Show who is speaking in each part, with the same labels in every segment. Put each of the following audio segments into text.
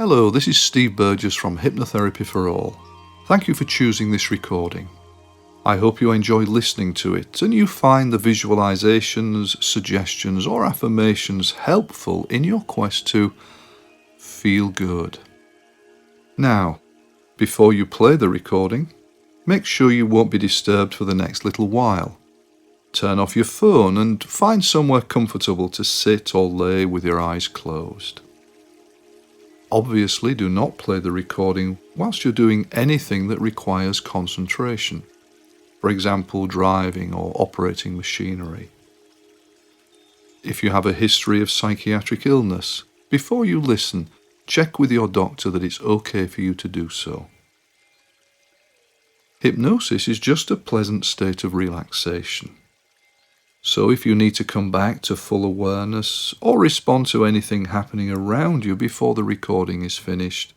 Speaker 1: Hello, this is Steve Burgess from Hypnotherapy for All. Thank you for choosing this recording. I hope you enjoy listening to it and you find the visualisations, suggestions or affirmations helpful in your quest to feel good. Now, before you play the recording, make sure you won't be disturbed for the next little while. Turn off your phone and find somewhere comfortable to sit or lay with your eyes closed. Obviously, do not play the recording whilst you're doing anything that requires concentration. For example, driving or operating machinery. If you have a history of psychiatric illness, before you listen, check with your doctor that it's okay for you to do so. Hypnosis is just a pleasant state of relaxation. So if you need to come back to full awareness or respond to anything happening around you before the recording is finished,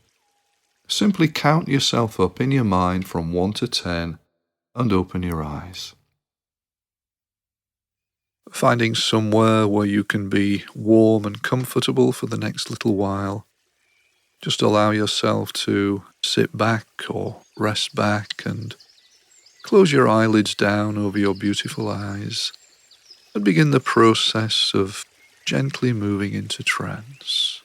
Speaker 1: simply count yourself up in your mind from 1 to 10 and open your eyes. Finding somewhere where you can be warm and comfortable for the next little while, just allow yourself to sit back or rest back and close your eyelids down over your beautiful eyes. And begin the process of gently moving into trance.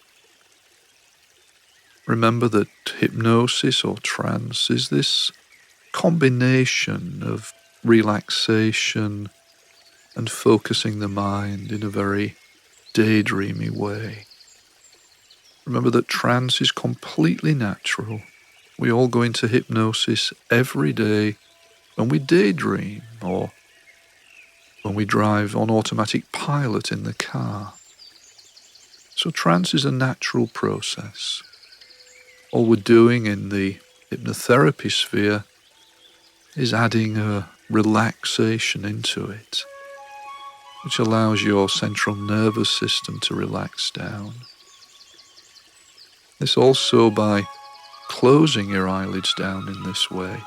Speaker 1: Remember that hypnosis or trance is this combination of relaxation and focusing the mind in a very daydreamy way. Remember that trance is completely natural. We all go into hypnosis every day when we daydream or when we drive on automatic pilot in the car. So trance is a natural process. All we're doing in the hypnotherapy sphere is adding a relaxation into it, which allows your central nervous system to relax down. This also, by closing your eyelids down in this way,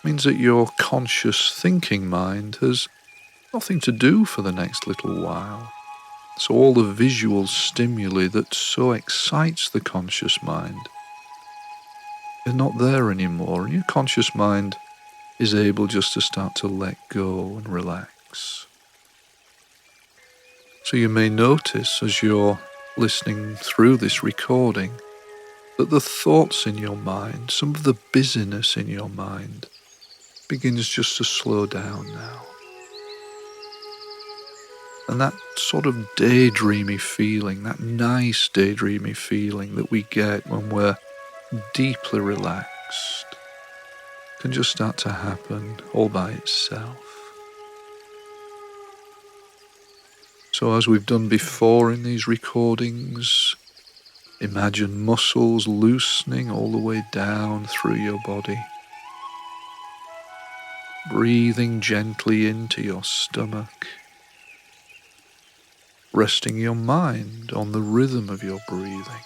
Speaker 1: means that your conscious thinking mind has nothing to do for the next little while. So all the visual stimuli that so excites the conscious mind is not there anymore, and your conscious mind is able just to start to let go and relax. So you may notice as you're listening through this recording that the thoughts in your mind, some of the busyness in your mind, begins just to slow down now. And that sort of daydreamy feeling, that nice daydreamy feeling that we get when we're deeply relaxed, can just start to happen all by itself. So as we've done before in these recordings, imagine muscles loosening all the way down through your body. Breathing gently into your stomach. Resting your mind on the rhythm of your breathing.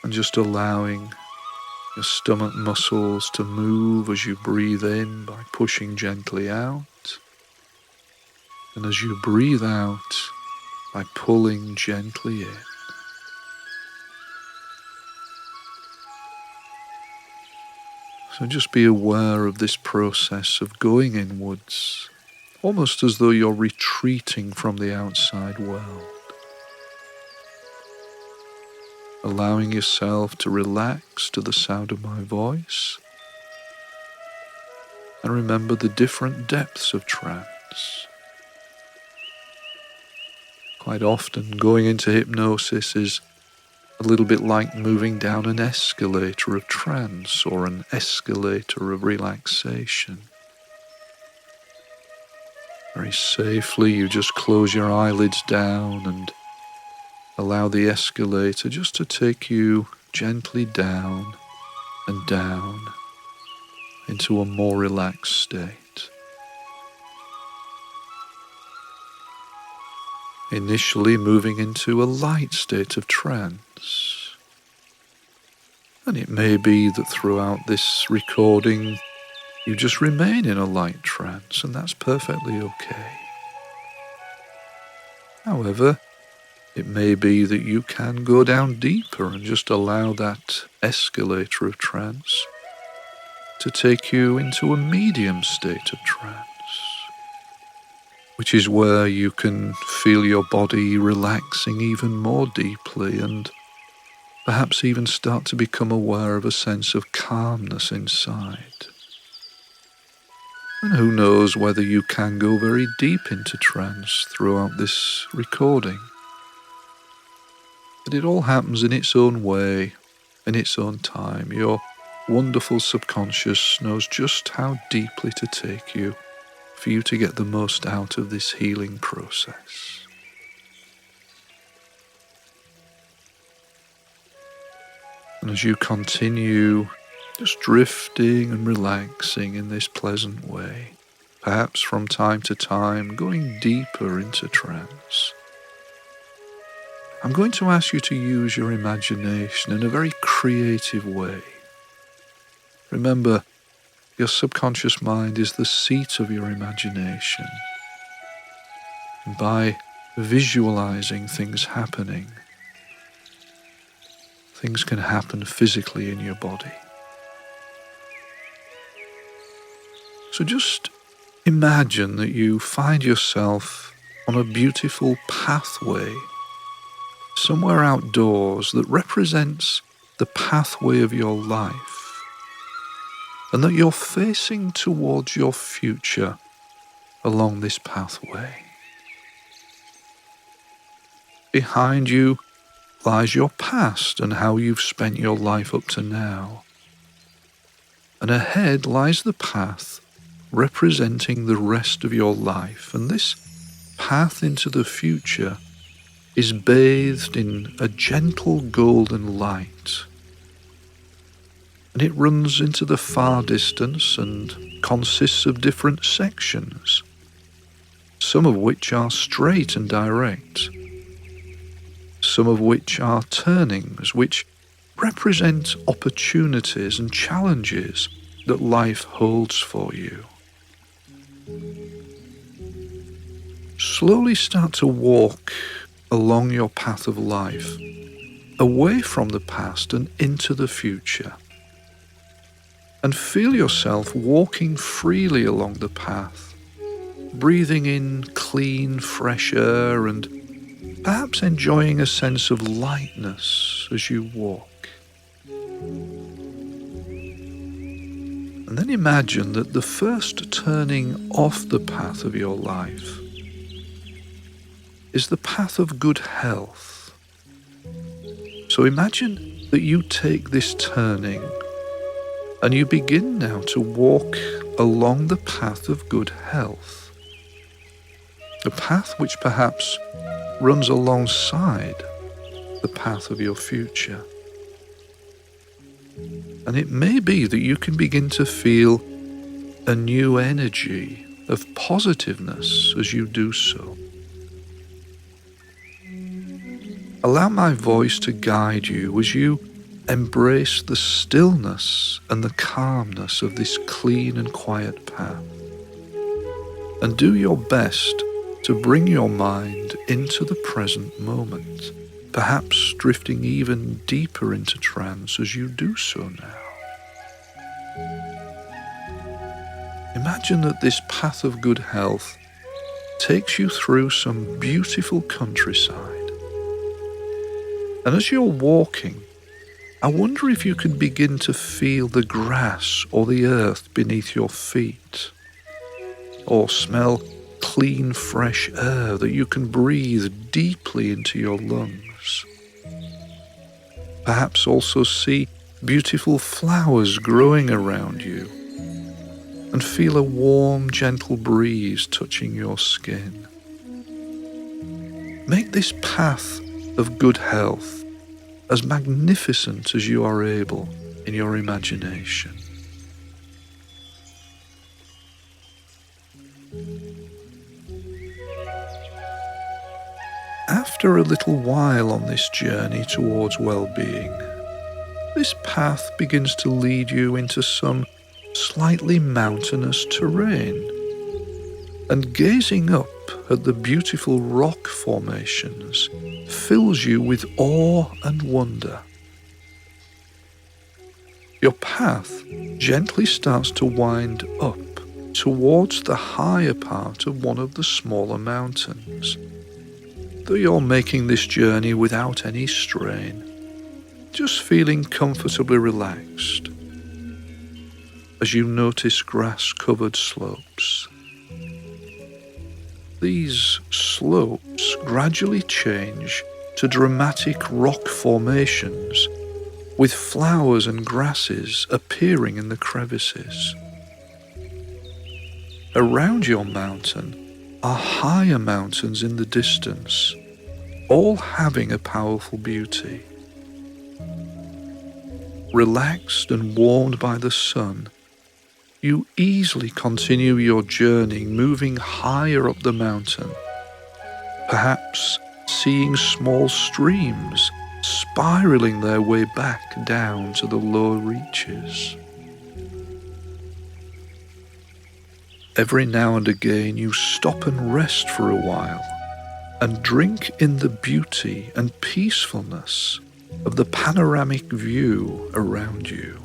Speaker 1: And just allowing your stomach muscles to move as you breathe in by pushing gently out. And as you breathe out by pulling gently in. So just be aware of this process of going inwards, almost as though you're retreating from the outside world. Allowing yourself to relax to the sound of my voice. And remember the different depths of trance. Quite often going into hypnosis is a little bit like moving down an escalator of trance or an escalator of relaxation. Very safely, you just close your eyelids down and allow the escalator just to take you gently down and down into a more relaxed state. Initially moving into a light state of trance. And it may be that throughout this recording you just remain in a light trance, and that's perfectly okay. However, It may be that you can go down deeper and just allow that escalator of trance to take you into a medium state of trance, which is where you can feel your body relaxing even more deeply and perhaps even start to become aware of a sense of calmness inside. And who knows whether you can go very deep into trance throughout this recording. But it all happens in its own way, in its own time. Your wonderful subconscious knows just how deeply to take you for you to get the most out of this healing process. And as you continue just drifting and relaxing in this pleasant way, perhaps from time to time going deeper into trance, I'm going to ask you to use your imagination in a very creative way. Remember, your subconscious mind is the seat of your imagination. And by visualizing things happening, things can happen physically in your body. So just imagine that you find yourself on a beautiful pathway somewhere outdoors that represents the pathway of your life, and that you're facing towards your future along this pathway. Behind you lies your past and how you've spent your life up to now, and ahead lies the path representing the rest of your life, and this path into the future is bathed in a gentle golden light, and it runs into the far distance and consists of different sections, some of which are straight and direct, some of which are turnings, which represent opportunities and challenges that life holds for you. Slowly start to walk along your path of life, away from the past and into the future. And feel yourself walking freely along the path, breathing in clean, fresh air and perhaps enjoying a sense of lightness as you walk. And then imagine that the first turning off the path of your life is the path of good health. So imagine that you take this turning and you begin now to walk along the path of good health, a path which perhaps runs alongside the path of your future. And it may be that you can begin to feel a new energy of positiveness as you do so. Allow my voice to guide you as you embrace the stillness and the calmness of this clean and quiet path. And do your best to bring your mind into the present moment, perhaps drifting even deeper into trance as you do so now. Imagine that this path of good health takes you through some beautiful countryside. And as you're walking, I wonder if you can begin to feel the grass or the earth beneath your feet, or smell clean, fresh air that you can breathe deeply into your lungs. Perhaps also see beautiful flowers growing around you, and feel a warm, gentle breeze touching your skin. Make this path of good health as magnificent as you are able in your imagination. After a little while on this journey towards well-being, this path begins to lead you into some slightly mountainous terrain. and gazing up at the beautiful rock formations fills you with awe and wonder. Your path gently starts to wind up towards the higher part of one of the smaller mountains, though you're making this journey without any strain, just feeling comfortably relaxed as you notice grass-covered slopes. These slopes gradually change to dramatic rock formations with flowers and grasses appearing in the crevices. Around your mountain are higher mountains in the distance, all having a powerful beauty. Relaxed and warmed by the sun, you easily continue your journey, moving higher up the mountain, perhaps seeing small streams spiraling their way back down to the lower reaches. Every now and again you stop and rest for a while and drink in the beauty and peacefulness of the panoramic view around you.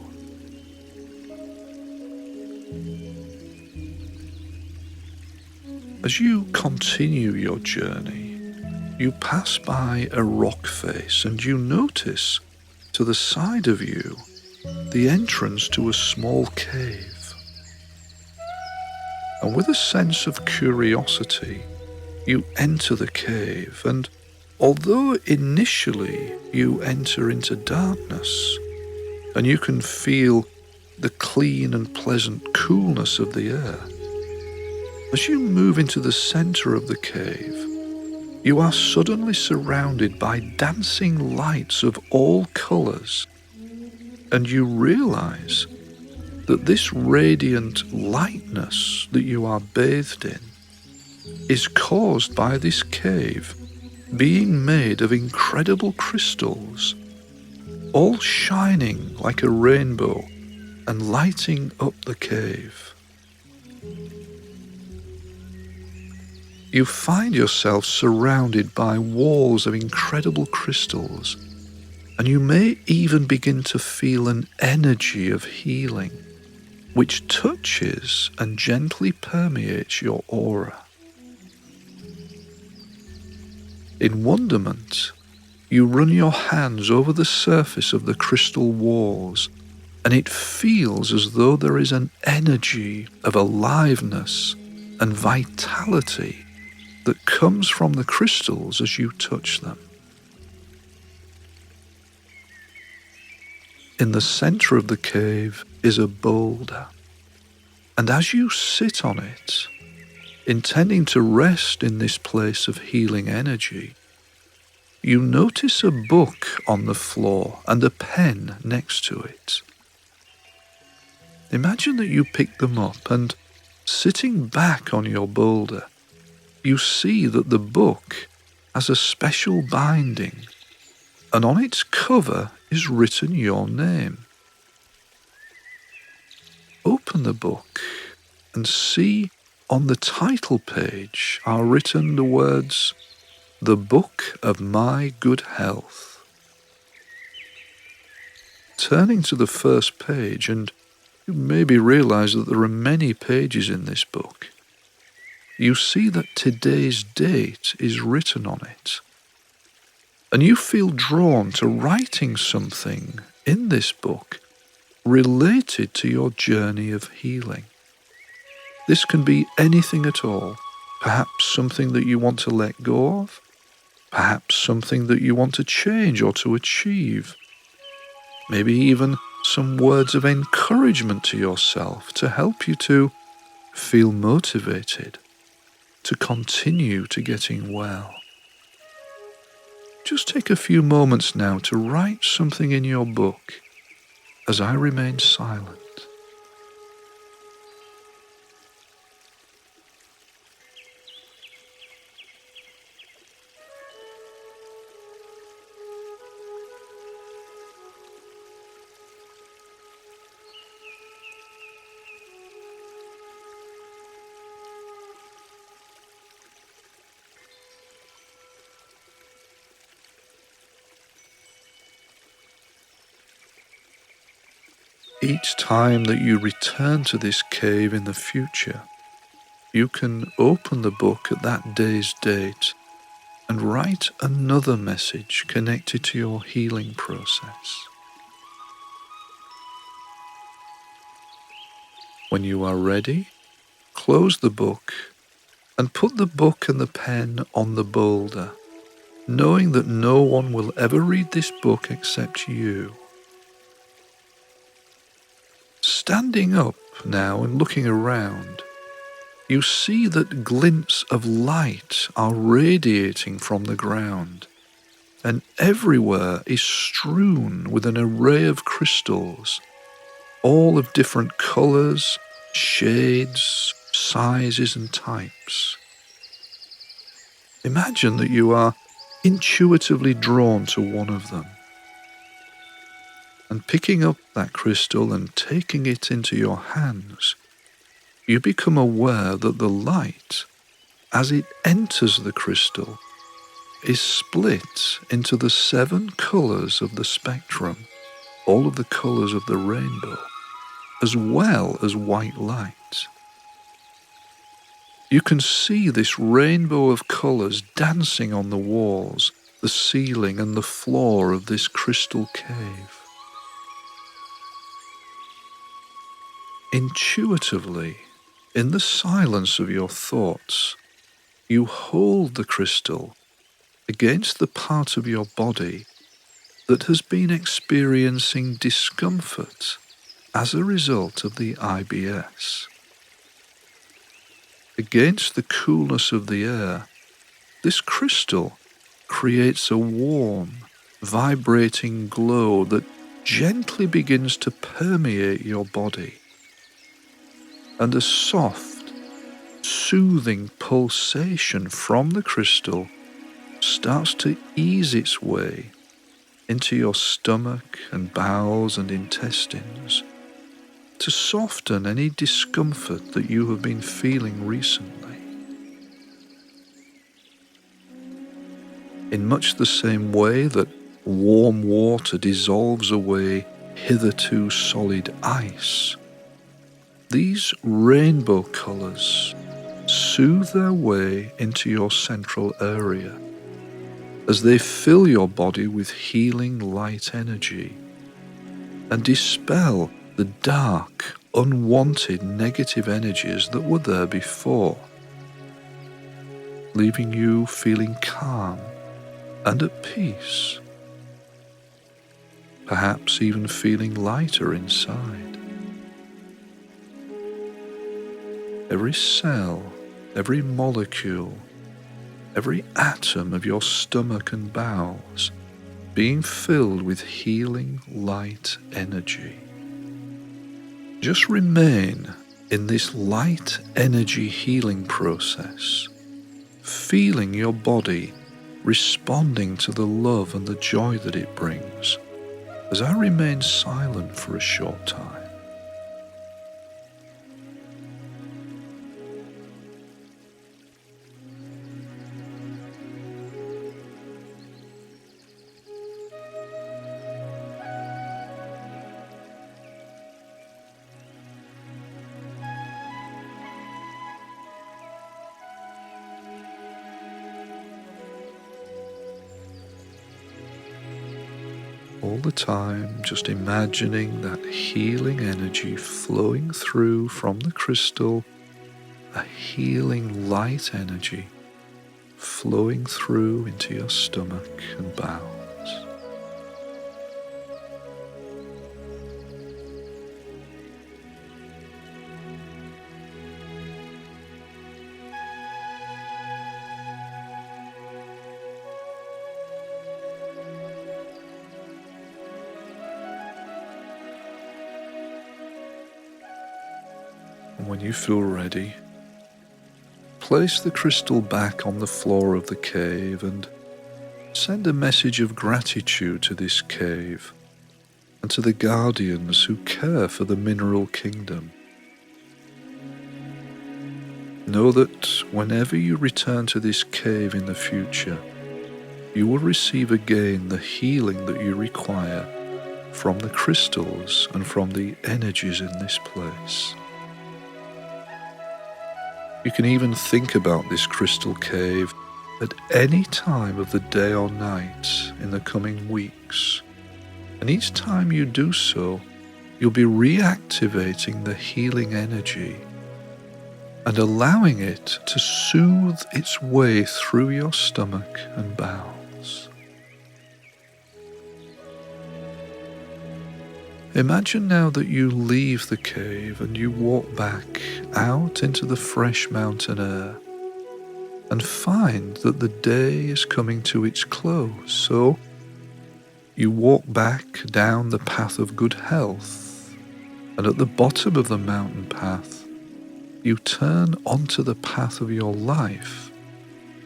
Speaker 1: As you continue your journey, you pass by a rock face and you notice to the side of you the entrance to a small cave. And with a sense of curiosity, you enter the cave, and although initially you enter into darkness and you can feel the clean and pleasant coolness of the air, as you move into the center of the cave, you are suddenly surrounded by dancing lights of all colors, and you realize that this radiant lightness that you are bathed in is caused by this cave being made of incredible crystals, all shining like a rainbow and lighting up the cave. You find yourself surrounded by walls of incredible crystals, and you may even begin to feel an energy of healing, which touches and gently permeates your aura. In wonderment, you run your hands over the surface of the crystal walls, and it feels as though there is an energy of aliveness and vitality that comes from the crystals as you touch them. In the center of the cave is a boulder, and as you sit on it, intending to rest in this place of healing energy, you notice a book on the floor and a pen next to it. Imagine that you pick them up, and sitting back on your boulder, you see that the book has a special binding, and on its cover is written your name. Open the book and see on the title page are written the words, "The Book of My Good Health." Turning to the first page, and you maybe realize that there are many pages in this book, you see that today's date is written on it, and you feel drawn to writing something in this book related to your journey of healing. This can be anything at all, perhaps something that you want to let go of, perhaps something that you want to change or to achieve, maybe even some words of encouragement to yourself to help you to feel motivated to continue to getting well. Just take a few moments now to write something in your book as I remain silent. Each time that you return to this cave in the future, you can open the book at that day's date and write another message connected to your healing process. When you are ready, close the book and put the book and the pen on the boulder, knowing that no one will ever read this book except you. Standing up now and looking around, you see that glints of light are radiating from the ground, and everywhere is strewn with an array of crystals, all of different colours, shades, sizes and types. Imagine that you are intuitively drawn to one of them, and picking up that crystal and taking it into your hands, you become aware that the light, as it enters the crystal, is split into the 7 colours of the spectrum, all of the colours of the rainbow, as well as white light. You can see this rainbow of colours dancing on the walls, the ceiling and the floor of this crystal cave. Intuitively, in the silence of your thoughts, you hold the crystal against the part of your body that has been experiencing discomfort as a result of the IBS. Against the coolness of the air, this crystal creates a warm, vibrating glow that gently begins to permeate your body, and a soft, soothing pulsation from the crystal starts to ease its way into your stomach and bowels and intestines to soften any discomfort that you have been feeling recently. In much the same way that warm water dissolves away hitherto solid ice, these rainbow colours soothe their way into your central area as they fill your body with healing light energy and dispel the dark, unwanted negative energies that were there before, leaving you feeling calm and at peace, perhaps even feeling lighter inside. Every cell, every molecule, every atom of your stomach and bowels being filled with healing light energy. Just remain in this light energy healing process, feeling your body responding to the love and the joy that it brings, as I remain silent for a short time. All the time, just imagining that healing energy flowing through from the crystal, a healing light energy flowing through into your stomach and bowels. And when you feel ready, place the crystal back on the floor of the cave and send a message of gratitude to this cave and to the guardians who care for the mineral kingdom. Know that whenever you return to this cave in the future, you will receive again the healing that you require from the crystals and from the energies in this place. You can even think about this crystal cave at any time of the day or night in the coming weeks. And each time you do so, you'll be reactivating the healing energy and allowing it to soothe its way through your stomach and bowels. Imagine now that you leave the cave and you walk back out into the fresh mountain air and find that the day is coming to its close. So you walk back down the path of good health, and at the bottom of the mountain path, you turn onto the path of your life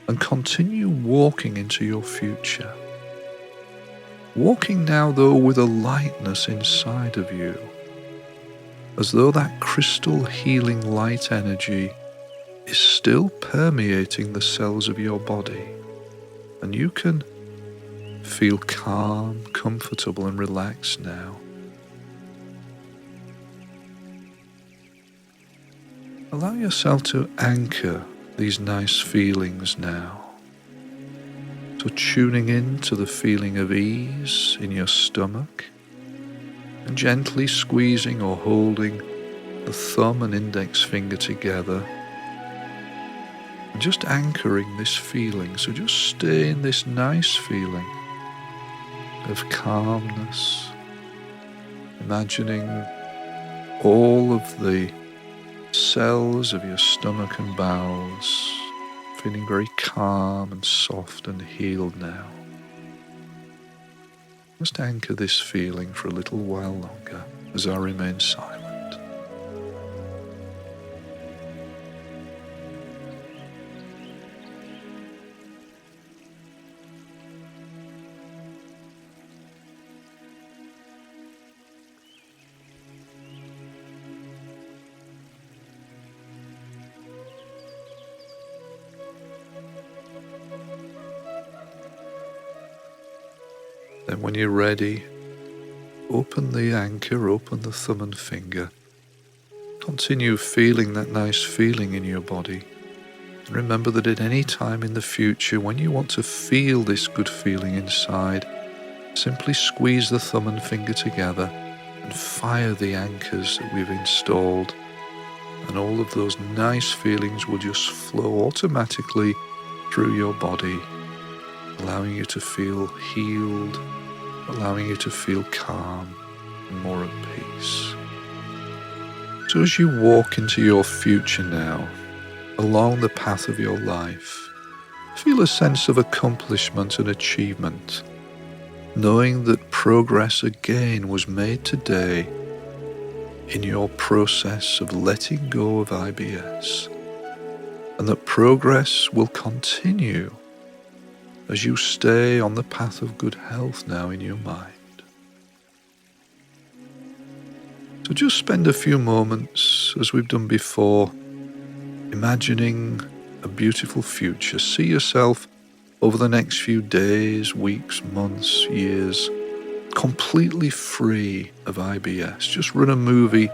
Speaker 1: and continue walking into your future. Walking now, though, with a lightness inside of you, as though that crystal healing light energy is still permeating the cells of your body, and you can feel calm, comfortable, and relaxed now. Allow yourself to anchor these nice feelings now. So tuning in to the feeling of ease in your stomach and gently squeezing or holding the thumb and index finger together and just anchoring this feeling. So just stay in this nice feeling of calmness, imagining all of the cells of your stomach and bowels feeling very calm and soft and healed now. Just anchor this feeling for a little while longer as I remain silent. Then when you're ready, open the anchor, open the thumb and finger. Continue feeling that nice feeling in your body. And remember that at any time in the future, when you want to feel this good feeling inside, simply squeeze the thumb and finger together and fire the anchors that we've installed. And all of those nice feelings will just flow automatically through your body, allowing you to feel healed, allowing you to feel calm and more at peace. So as you walk into your future now, along the path of your life, feel a sense of accomplishment and achievement, knowing that progress again was made today in your process of letting go of IBS, and that progress will continue as you stay on the path of good health now in your mind. So just spend a few moments, as we've done before, imagining a beautiful future. See yourself over the next few days, weeks, months, years, completely free of IBS. Just run a movie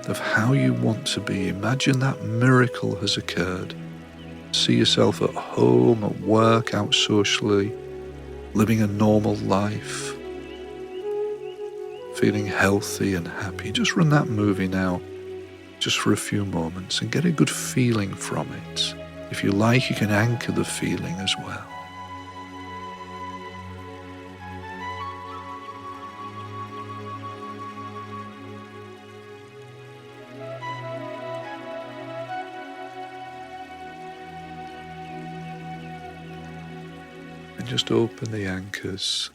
Speaker 1: of how you want to be. Imagine that miracle has occurred. See yourself at home, at work, out socially, living a normal life, feeling healthy and happy. Just run that movie now, just for a few moments, and get a good feeling from it. If you like, you can anchor the feeling as well. And just open the anchors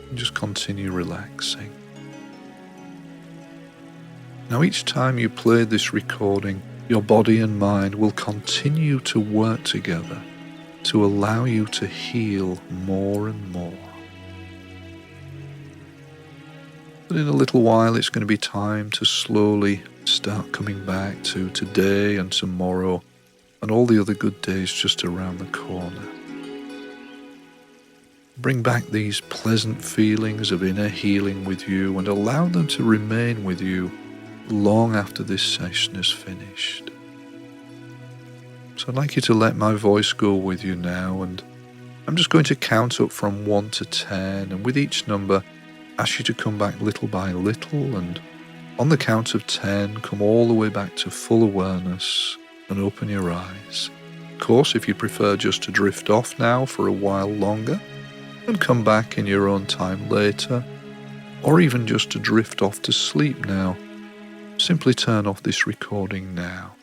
Speaker 1: and just continue relaxing. Now each time you play this recording, your body and mind will continue to work together to allow you to heal more and more. But in a little while it's going to be time to slowly start coming back to today and tomorrow and all the other good days just around the corner. Bring back these pleasant feelings of inner healing with you and allow them to remain with you long after this session is finished. So I'd like you to let my voice go with you now, and I'm just going to count up from 1 to 10, and with each number ask you to come back little by little, and on the count of 10 come all the way back to full awareness and open your eyes. Of course, if you prefer just to drift off now for a while longer and come back in your own time later, or even just to drift off to sleep now, simply turn off this recording now.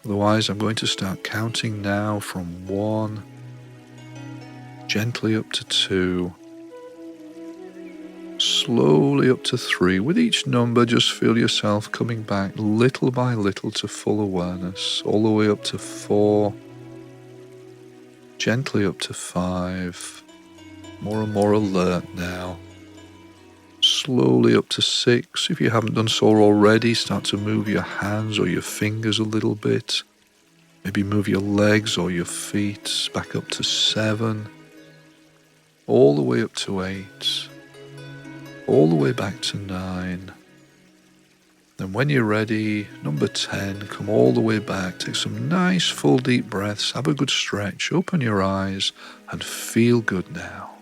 Speaker 1: Otherwise, I'm going to start counting now from 1, gently up to 2, slowly up to 3. With each number, just feel yourself coming back little by little to full awareness, all the way up to 4, gently up to 5, more and more alert now, slowly up to 6. If you haven't done so already, start to move your hands or your fingers a little bit. Maybe move your legs or your feet back up to 7, all the way up to 8, all the way back to 9. Then when you're ready, number 10, come all the way back, take some nice full deep breaths, have a good stretch, open your eyes and feel good now.